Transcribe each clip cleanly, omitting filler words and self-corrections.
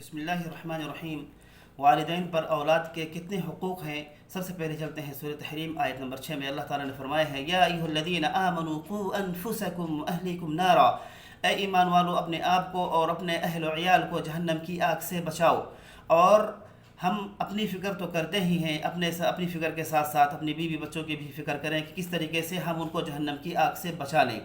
بسم اللہ الرحمن الرحیم۔ والدین پر اولاد کے کتنے حقوق ہیں؟ سب سے پہلے چلتے ہیں سورۃ تحریم آیت نمبر 6 میں اللہ تعالیٰ نے فرمایا ہے یا ایھا الذین آمنوا قوا انفسکم واہلیکم نارا، اے ایمان والو اپنے آپ کو اور اپنے اہل و عیال کو جہنم کی آگ سے بچاؤ۔ اور ہم اپنی فکر تو کرتے ہی ہیں، اپنی فکر کے ساتھ ساتھ اپنی بیوی بچوں کی بھی فکر کریں کہ کس طریقے سے ہم ان کو جہنم کی آگ سے بچا لیں۔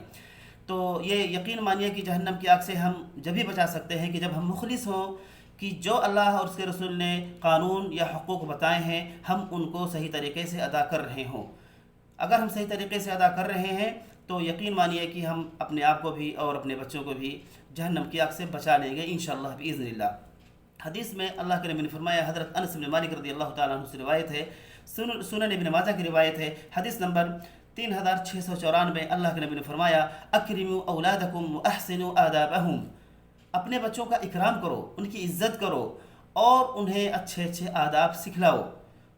تو یہ یقین مانیے کہ جہنم کی آگ سے ہم جبھی بچا سکتے ہیں کہ جب ہم مخلص ہوں کہ جو اللہ اور اس کے رسول نے قانون یا حقوق بتائے ہیں ہم ان کو صحیح طریقے سے ادا کر رہے ہوں۔ اگر ہم صحیح طریقے سے ادا کر رہے ہیں تو یقین مانیے کہ ہم اپنے آپ کو بھی اور اپنے بچوں کو بھی جہنم کی آگ سے بچا لیں گے انشاءاللہ باذن اللہ۔ حدیث میں اللہ کے نبی نے فرمایا، حضرت انس بن مالک رضی اللہ تعالیٰ عنہ سے روایت ہے، سنن ابن ماجہ کی روایت ہے، حدیث نمبر 3694، اللہ کے نبی نے فرمایا اکرموا اولادکم واحسنوا آدابہم، اپنے بچوں کا اکرام کرو، ان کی عزت کرو اور انہیں اچھے اچھے آداب سکھلاؤ۔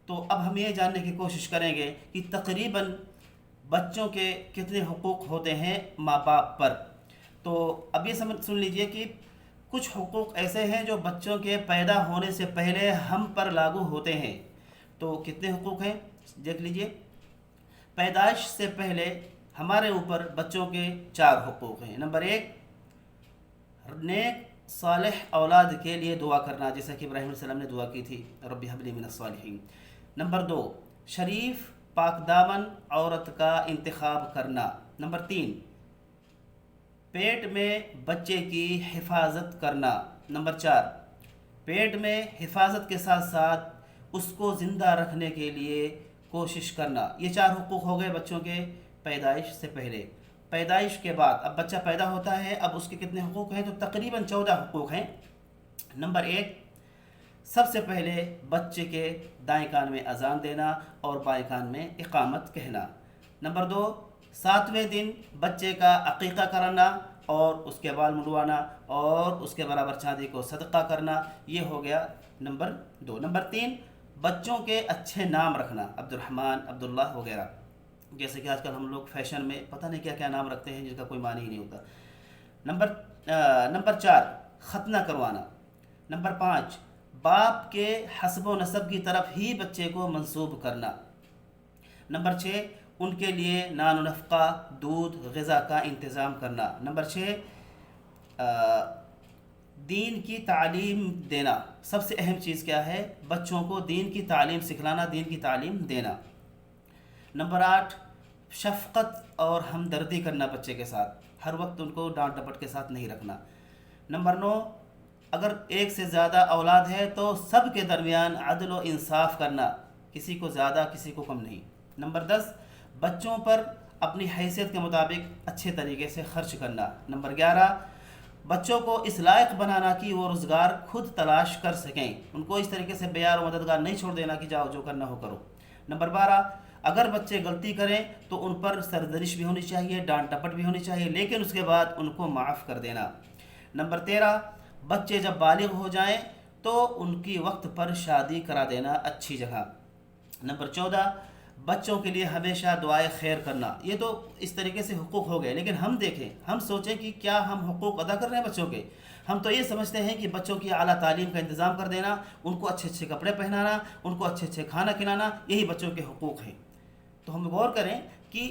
تو اب ہم یہ جاننے کی کوشش کریں گے کہ تقریباً بچوں کے کتنے حقوق ہوتے ہیں ماں باپ پر۔ تو اب یہ سن لیجئے کہ کچھ حقوق ایسے ہیں جو بچوں کے پیدا ہونے سے پہلے ہم پر لاگو ہوتے ہیں۔ تو کتنے حقوق ہیں دیکھ لیجئے۔ پیدائش سے پہلے ہمارے اوپر بچوں کے 4 حقوق ہیں۔ نمبر 1، نیک صالح اولاد کے لیے دعا کرنا، جیسا کہ ابراہیم علیہ السلام نے دعا کی تھی رب ھب لی من الصالحین۔ نمبر 2، شریف پاک دامن عورت کا انتخاب کرنا۔ نمبر 3، پیٹ میں بچے کی حفاظت کرنا۔ نمبر 4، پیٹ میں حفاظت کے ساتھ ساتھ اس کو زندہ رکھنے کے لیے کوشش کرنا۔ یہ 4 حقوق ہو گئے بچوں کے پیدائش سے پہلے۔ پیدائش کے بعد اب بچہ پیدا ہوتا ہے، اب اس کے کتنے حقوق ہیں؟ تو تقریباً 14 حقوق ہیں۔ نمبر 1، سب سے پہلے بچے کے دائیں کان میں اذان دینا اور بائیں کان میں اقامت کہنا۔ نمبر 2، 7ویں دن بچے کا عقیقہ کرانا اور اس کے بال منڈوانا اور اس کے برابر چاندی کو صدقہ کرنا، یہ ہو گیا نمبر 2۔ نمبر 3، بچوں کے اچھے نام رکھنا، عبد الرحمن، عبداللہ وغیرہ، جیسے کہ آج کل ہم لوگ فیشن میں پتہ نہیں کیا کیا نام رکھتے ہیں جن کا کوئی معنی ہی نہیں ہوتا۔ نمبر 4، ختنہ کروانا۔ نمبر 5، باپ کے حسب و نسب کی طرف ہی بچے کو منسوب کرنا۔ نمبر 6، ان کے لیے نان و نفقہ، دودھ، غذا کا انتظام کرنا۔ نمبر 6، دین کی تعلیم دینا۔ سب سے اہم چیز کیا ہے؟ بچوں کو دین کی تعلیم سکھلانا، دین کی تعلیم دینا۔ نمبر 8، شفقت اور ہمدردی کرنا بچے کے ساتھ، ہر وقت ان کو ڈانٹ ڈپٹ کے ساتھ نہیں رکھنا۔ نمبر 9، اگر ایک سے زیادہ اولاد ہے تو سب کے درمیان عدل و انصاف کرنا، کسی کو زیادہ کسی کو کم نہیں۔ نمبر 10، بچوں پر اپنی حیثیت کے مطابق اچھے طریقے سے خرچ کرنا۔ نمبر 11، بچوں کو اس لائق بنانا کہ وہ روزگار خود تلاش کر سکیں، ان کو اس طریقے سے بے یار و مددگار نہیں چھوڑ دینا کہ جاؤ جو کرنا ہو کرو۔ نمبر 12، اگر بچے غلطی کریں تو ان پر سرزنش بھی ہونی چاہیے، ڈانٹ ٹپٹ بھی ہونی چاہیے، لیکن اس کے بعد ان کو معاف کر دینا۔ نمبر 13، بچے جب بالغ ہو جائیں تو ان کی وقت پر شادی کرا دینا اچھی جگہ۔ نمبر 14، بچوں کے لیے ہمیشہ دعائے خیر کرنا۔ یہ تو اس طریقے سے حقوق ہو گئے، لیکن ہم دیکھیں، ہم سوچیں کہ کیا ہم حقوق ادا کر رہے ہیں بچوں کے؟ ہم تو یہ سمجھتے ہیں کہ بچوں کی اعلیٰ تعلیم کا انتظام کر دینا، ان کو اچھے اچھے کپڑے پہنانا، ان کو اچھے اچھے کھانا کھلانا، یہی بچوں کے حقوق ہیں۔ تو ہم غور کریں کہ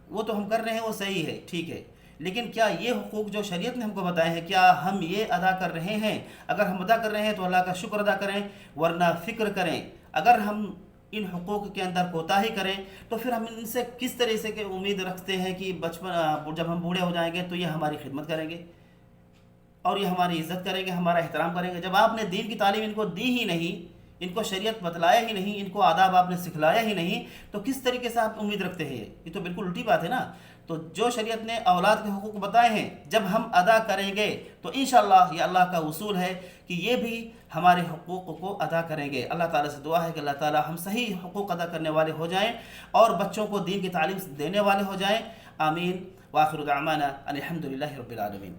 وہ تو ہم کر رہے ہیں، وہ صحیح ہے، ٹھیک ہے، لیکن کیا یہ حقوق جو شریعت نے ہم کو بتائے ہیں کیا ہم یہ ادا کر رہے ہیں؟ اگر ہم ادا کر رہے ہیں تو اللہ کا شکر ادا کریں، ورنہ فکر کریں اگر ہم ان حقوق کے اندر کوتاہی کریں تو پھر ہم ان سے کس طرح سے کہ امید رکھتے ہیں کہ جب ہم بوڑھے ہو جائیں گے تو یہ ہماری خدمت کریں گے اور یہ ہماری عزت کریں گے، ہمارا احترام کریں گے، جب آپ نے دین کی تعلیم ان کو دی ہی نہیں، ان کو شریعت بتلایا ہی نہیں، ان کو آداب آپ نے سکھلایا ہی نہیں، تو کس طریقے سے آپ امید رکھتے ہیں؟ یہ تو بالکل الٹی بات ہے نا۔ تو جو شریعت نے اولاد کے حقوق بتائے ہیں جب ہم ادا کریں گے تو انشاءاللہ یہ اللہ کا اصول ہے کہ یہ بھی ہمارے حقوق کو ادا کریں گے۔ اللہ تعالیٰ سے دعا ہے کہ اللہ تعالیٰ ہم صحیح حقوق ادا کرنے والے ہو جائیں اور بچوں کو دین کی تعلیم دینے والے ہو جائیں۔ آمین۔ وآخر دعوانا ان الحمد للہ رب العالمین۔